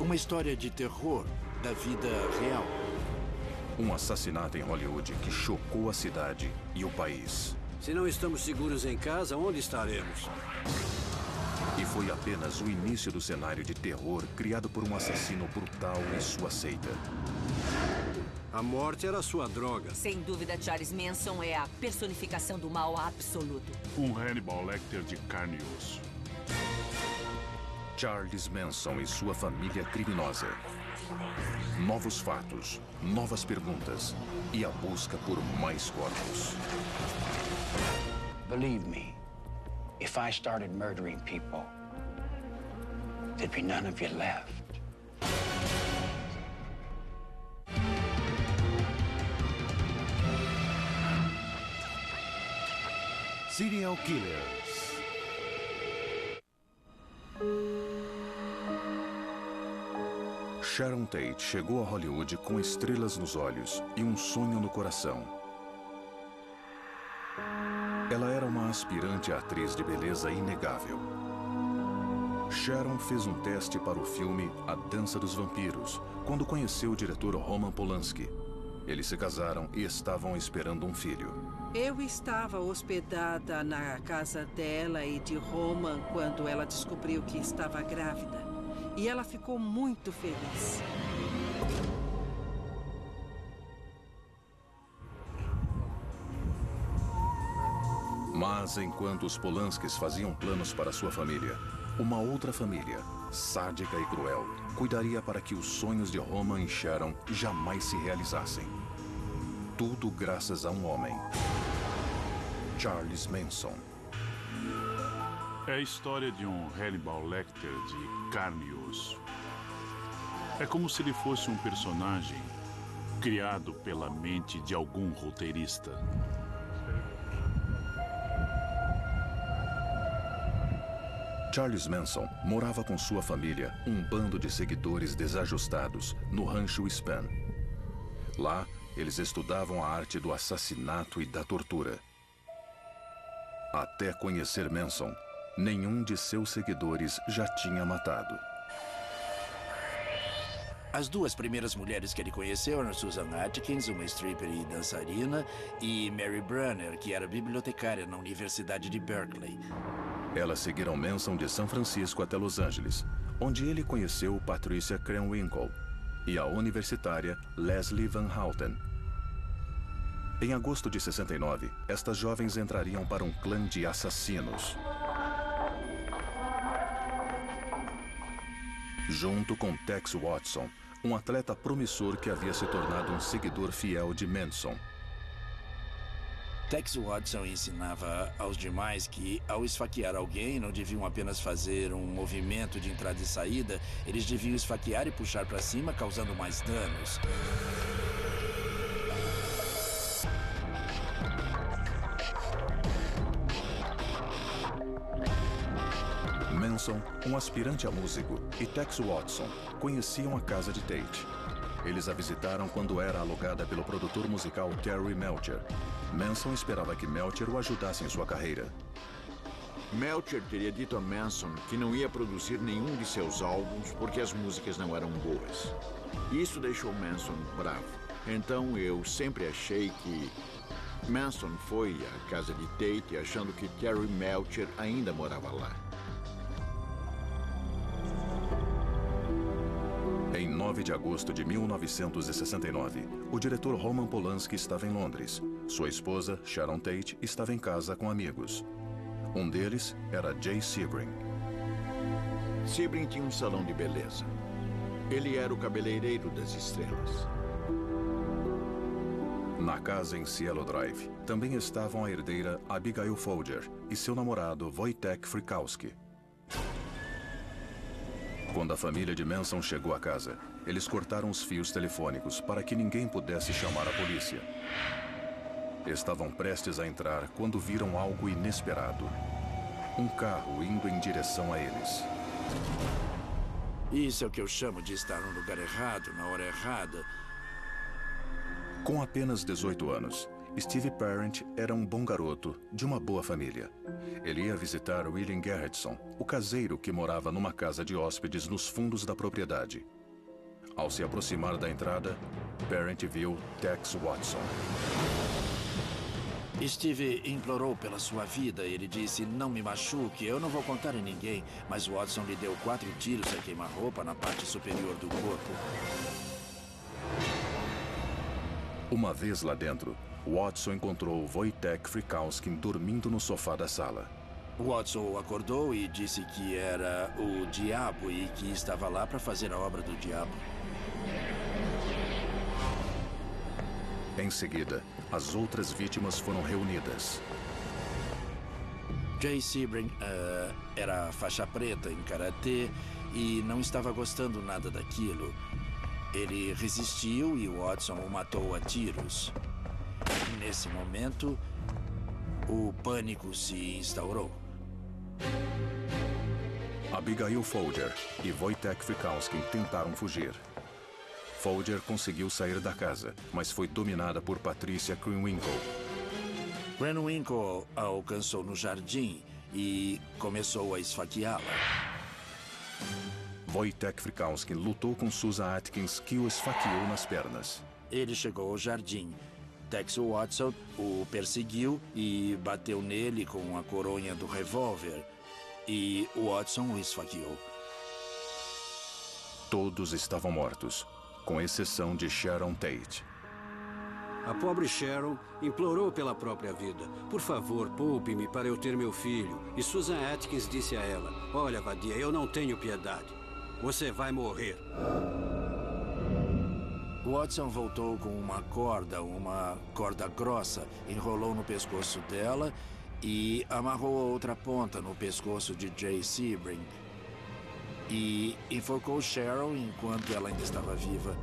Uma história de terror da vida real. Um assassinato em Hollywood que chocou a cidade e o país. Se não estamos seguros em casa, onde estaremos? E foi apenas o início do cenário de terror criado por um assassino brutal e sua seita. A morte era sua droga. Sem dúvida, Charles Manson é a personificação do mal absoluto. Um Hannibal Lecter de carne e osso. Charles Manson e sua família criminosa. Novos fatos, novas perguntas e a busca por mais corpos. Believe me, if I started murdering people, there'd be none of you left. Serial Killers. Sharon Tate chegou a Hollywood com estrelas nos olhos e um sonho no coração. Ela era uma aspirante atriz de beleza inegável. Sharon fez um teste para o filme A Dança dos Vampiros, quando conheceu o diretor Roman Polanski. Eles se casaram e estavam esperando um filho. Eu estava hospedada na casa dela e de Roman quando ela descobriu que estava grávida. E ela ficou muito feliz. Mas enquanto os Polanskis faziam planos para sua família, uma outra família, sádica e cruel, cuidaria para que os sonhos de Roman e Sharon jamais se realizassem. Tudo graças a um homem. Charles Manson. É a história de um Hannibal Lecter de carne e osso. É como se ele fosse um personagem criado pela mente de algum roteirista. Charles Manson morava com sua família, um bando de seguidores desajustados, no rancho Span. Lá, eles estudavam a arte do assassinato e da tortura. Até conhecer Manson, nenhum de seus seguidores já tinha matado. As duas primeiras mulheres que ele conheceu eram Susan Atkins, uma stripper e dançarina, e Mary Brunner, que era bibliotecária na Universidade de Berkeley. Elas seguiram Manson de São Francisco até Los Angeles, onde ele conheceu Patricia Krenwinkel e a universitária Leslie Van Houten. Em agosto de 69, estas jovens entrariam para um clã de assassinos. Junto com Tex Watson, um atleta promissor que havia se tornado um seguidor fiel de Manson. Tex Watson ensinava aos demais que, ao esfaquear alguém, não deviam apenas fazer um movimento de entrada e saída, eles deviam esfaquear e puxar para cima, causando mais danos. Manson, um aspirante a músico, e Tex Watson conheciam a casa de Tate. Eles a visitaram quando era alugada pelo produtor musical Terry Melcher. Manson esperava que Melcher o ajudasse em sua carreira. Melcher teria dito a Manson que não ia produzir nenhum de seus álbuns porque as músicas não eram boas. Isso deixou Manson bravo. Então eu sempre achei que Manson foi à casa de Tate achando que Terry Melcher ainda morava lá. Em 9 de agosto de 1969, o diretor Roman Polanski estava em Londres. Sua esposa, Sharon Tate, estava em casa com amigos. Um deles era Jay Sebring. Sebring tinha um salão de beleza. Ele era o cabeleireiro das estrelas. Na casa em Cielo Drive, também estavam a herdeira Abigail Folger e seu namorado Wojtek Frykowski. Quando a família de Manson chegou à casa, eles cortaram os fios telefônicos para que ninguém pudesse chamar a polícia. Estavam prestes a entrar quando viram algo inesperado. Um carro indo em direção a eles. Isso é o que eu chamo de estar no lugar errado, na hora errada. Com apenas 18 anos, Steve Parent era um bom garoto, de uma boa família. Ele ia visitar William Garretson, o caseiro que morava numa casa de hóspedes nos fundos da propriedade. Ao se aproximar da entrada, Parent viu Tex Watson. Steve implorou pela sua vida. Ele disse, não me machuque, eu não vou contar a ninguém. Mas Watson lhe deu 4 tiros a queima-roupa na parte superior do corpo. Uma vez lá dentro, Watson encontrou Wojtek Frykowski dormindo no sofá da sala. Watson o acordou e disse que era o diabo e que estava lá para fazer a obra do diabo. Em seguida, as outras vítimas foram reunidas. Jay Sebring era faixa preta em karatê e não estava gostando nada daquilo. Ele resistiu e Watson o matou a tiros. Nesse momento, o pânico se instaurou. Abigail Folger e Wojtek Frykowski tentaram fugir. Folger conseguiu sair da casa, mas foi dominada por Patricia Krenwinkel. Krenwinkel a alcançou no jardim e começou a esfaqueá-la. Wojtek Frykowski lutou com Susan Atkins, que o esfaqueou nas pernas. Ele chegou ao jardim. Tex Watson o perseguiu e bateu nele com a coronha do revólver. E Watson o esfaqueou. Todos estavam mortos, com exceção de Sharon Tate. A pobre Sharon implorou pela própria vida. Por favor, poupe-me para eu ter meu filho. E Susan Atkins disse a ela, olha, vadia, eu não tenho piedade. Você vai morrer. Watson voltou com uma corda grossa, enrolou no pescoço dela e amarrou a outra ponta no pescoço de Jay Sebring. E enforcou Sharon enquanto ela ainda estava viva.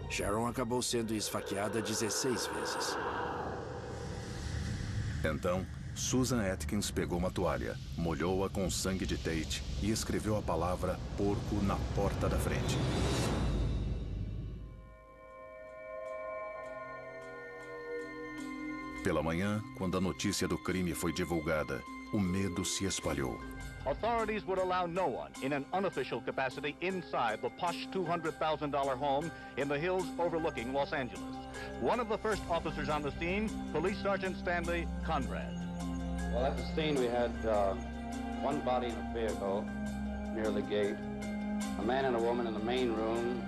Sharon acabou sendo esfaqueada 16 vezes. Então, Susan Atkins pegou uma toalha, molhou-a com o sangue de Tate e escreveu a palavra porco na porta da frente. Pela manhã, quando a notícia do crime foi divulgada, o medo se espalhou. Authorities would allow no one in an unofficial capacity inside the posh $200,000 home in the hills overlooking Los Angeles. One of the first officers on the scene, Police Sergeant Stanley Conrad. Well, at the scene we had one body in a vehicle near the gate, a man and a woman in the main room,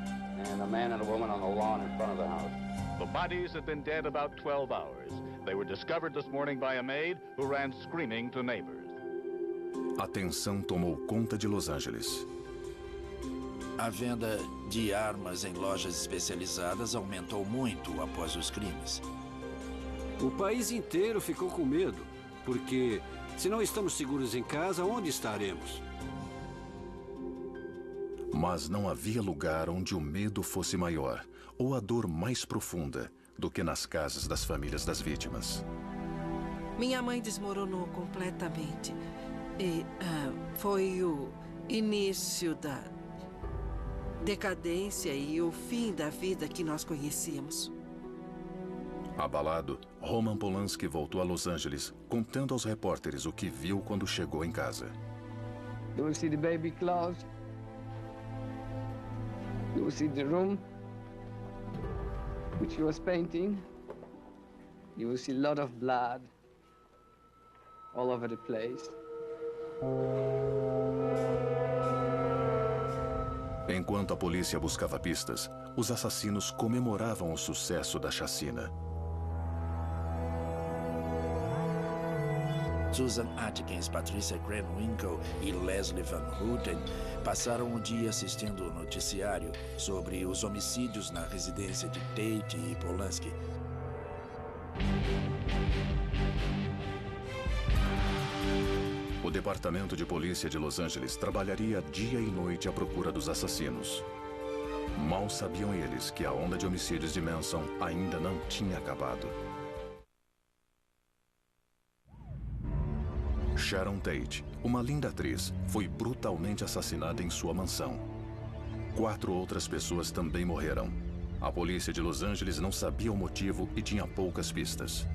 and a man and a woman on the lawn in front of the house. The bodies had been dead about 12 hours. They were discovered this morning by a maid who ran screaming to neighbors. A tensão tomou conta de Los Angeles. A venda de armas em lojas especializadas aumentou muito após os crimes. O país inteiro ficou com medo, porque se não estamos seguros em casa, onde estaremos? Mas não havia lugar onde o medo fosse maior, ou a dor mais profunda, do que nas casas das famílias das vítimas. Minha mãe desmoronou completamente. E foi o início da decadência e o fim da vida que nós conhecíamos. Abalado, Roman Polanski voltou a Los Angeles, contando aos repórteres o que viu quando chegou em casa. You will see the baby clothes. You will see the room which he was painting. You will see a lot of blood all over the place. Enquanto a polícia buscava pistas, os assassinos comemoravam o sucesso da chacina. Susan Atkins, Patricia Krenwinkel e Leslie Van Houten passaram o dia assistindo o noticiário sobre os homicídios na residência de Tate e Polanski. O Departamento de Polícia de Los Angeles trabalharia dia e noite à procura dos assassinos. Mal sabiam eles que a onda de homicídios de Manson ainda não tinha acabado. Sharon Tate, uma linda atriz, foi brutalmente assassinada em sua mansão. 4 outras pessoas também morreram. A polícia de Los Angeles não sabia o motivo e tinha poucas pistas.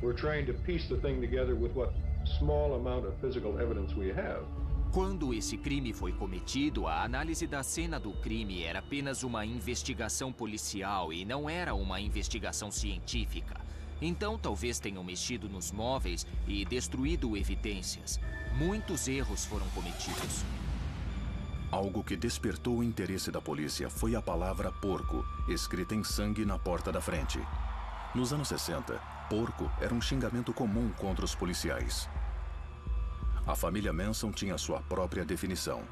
Quando esse crime foi cometido, a análise da cena do crime era apenas uma investigação policial e não era uma investigação científica. Então, talvez tenham mexido nos móveis e destruído evidências. Muitos erros foram cometidos. Algo que despertou o interesse da polícia foi a palavra porco, escrita em sangue na porta da frente. Nos anos 60, porco era um xingamento comum contra os policiais. A família Manson tinha sua própria definição.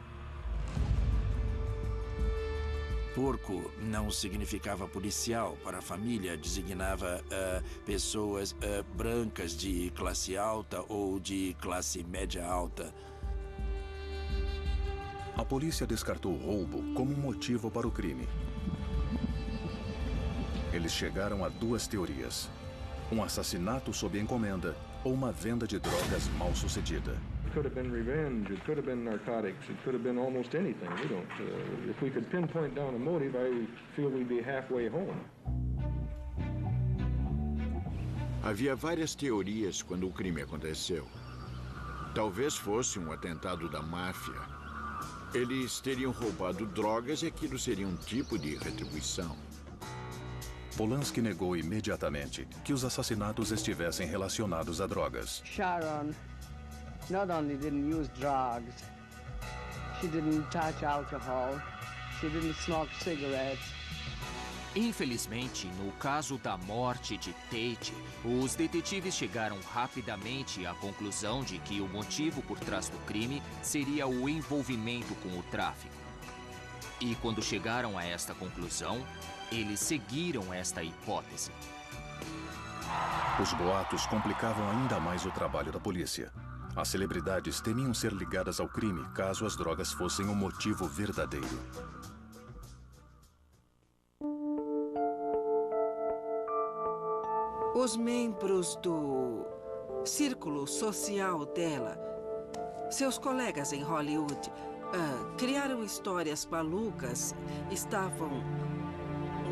Porco não significava policial. Para a família, designava pessoas brancas de classe alta ou de classe média alta. A polícia descartou o roubo como um motivo para o crime. Eles chegaram a duas teorias: um assassinato sob encomenda ou uma venda de drogas mal sucedida. It could have been revenge, it could have been narcotics, it could have been almost anything. We don't. If we could pinpoint down a motive, I feel we'd be halfway home. Havia várias teorias quando o crime aconteceu. Talvez fosse um atentado da máfia. Eles teriam roubado drogas e aquilo seria um tipo de retribuição. Polanski negou imediatamente que os assassinatos estivessem relacionados a drogas. Sharon not only didn't use drugs, she didn't touch alcohol, she didn't smoke cigarettes. Infelizmente, no caso da morte de Tate, os detetives chegaram rapidamente à conclusão de que o motivo por trás do crime seria o envolvimento com o tráfico. E quando chegaram a esta conclusão, eles seguiram esta hipótese. Os boatos complicavam ainda mais o trabalho da polícia. As celebridades temiam ser ligadas ao crime caso as drogas fossem o motivo verdadeiro. Os membros do círculo social dela, seus colegas em Hollywood, criaram histórias malucas, estavam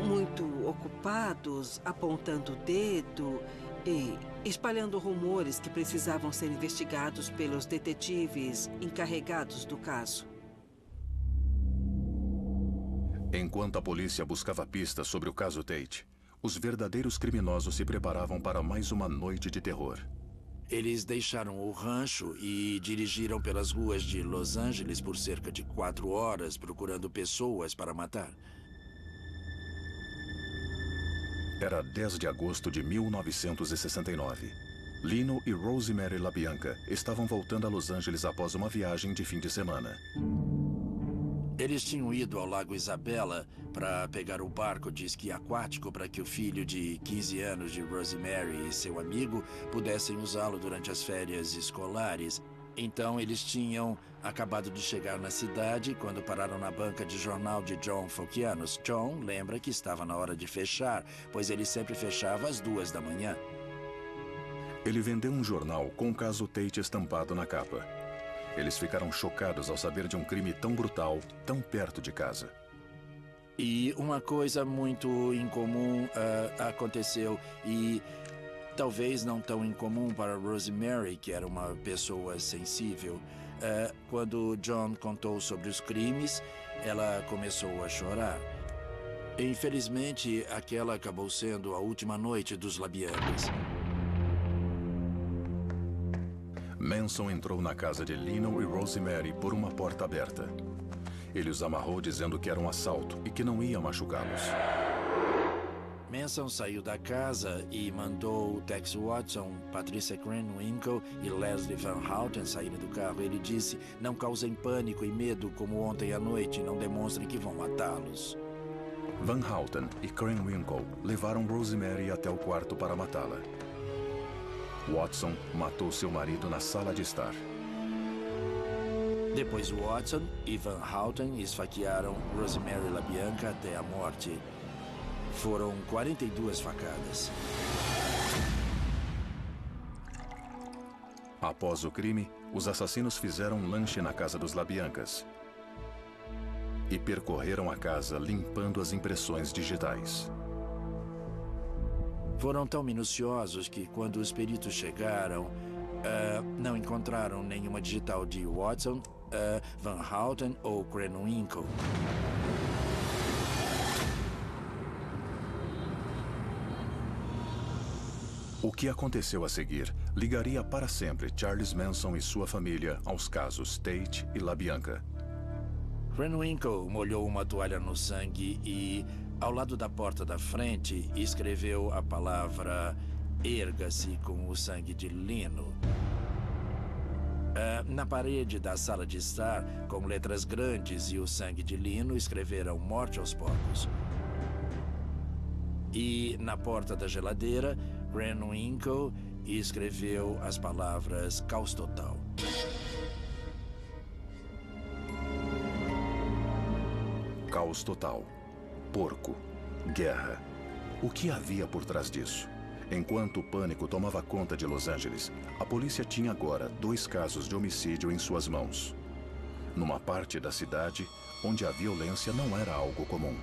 muito ocupados apontando o dedo e espalhando rumores que precisavam ser investigados pelos detetives encarregados do caso. Enquanto a polícia buscava pistas sobre o caso Tate, os verdadeiros criminosos se preparavam para mais uma noite de terror. Eles deixaram o rancho e dirigiram pelas ruas de Los Angeles por cerca de 4 horas procurando pessoas para matar. Era 10 de agosto de 1969. Lino e Rosemary LaBianca estavam voltando a Los Angeles após uma viagem de fim de semana. Eles tinham ido ao Lago Isabella para pegar o barco de esqui aquático para que o filho de 15 anos de Rosemary e seu amigo pudessem usá-lo durante as férias escolares. Então, eles tinham acabado de chegar na cidade quando pararam na banca de jornal de John Falcianos. John lembra que estava na hora de fechar, pois ele sempre fechava às 2 da manhã. Ele vendeu um jornal com o caso Tate estampado na capa. Eles ficaram chocados ao saber de um crime tão brutal, tão perto de casa. E uma coisa muito incomum aconteceu, e talvez não tão incomum para Rosemary, que era uma pessoa sensível. Quando John contou sobre os crimes, ela começou a chorar. Infelizmente, aquela acabou sendo a última noite dos LaBiancas. Manson entrou na casa de Lino e Rosemary por uma porta aberta. Ele os amarrou dizendo que era um assalto e que não ia machucá-los. Manson saiu da casa e mandou Tex Watson, Patricia Krenwinkel e Leslie Van Houten saírem do carro. Ele disse: não causem pânico e medo como ontem à noite, não demonstrem que vão matá-los. Van Houten e Krenwinkel levaram Rosemary até o quarto para matá-la. Watson matou seu marido na sala de estar. Depois Watson e Van Houten esfaquearam Rosemary LaBianca até a morte. Foram 42 facadas. Após o crime, os assassinos fizeram um lanche na casa dos LaBiancas e percorreram a casa limpando as impressões digitais. Foram tão minuciosos que, quando os peritos chegaram, não encontraram nenhuma digital de Watson, Van Houten ou Krenwinkel. O que aconteceu a seguir ligaria para sempre Charles Manson e sua família aos casos Tate e LaBianca. Krenwinkel molhou uma toalha no sangue e, ao lado da porta da frente, escreveu a palavra erga-se com o sangue de lino. Na parede da sala de estar, com letras grandes e o sangue de lino, escreveram morte aos porcos. E na porta da geladeira, Krenwinkel escreveu as palavras caos total. Caos total. Porco. Guerra. O que havia por trás disso? Enquanto o pânico tomava conta de Los Angeles, a polícia tinha agora 2 casos de homicídio em suas mãos. Numa parte da cidade onde a violência não era algo comum.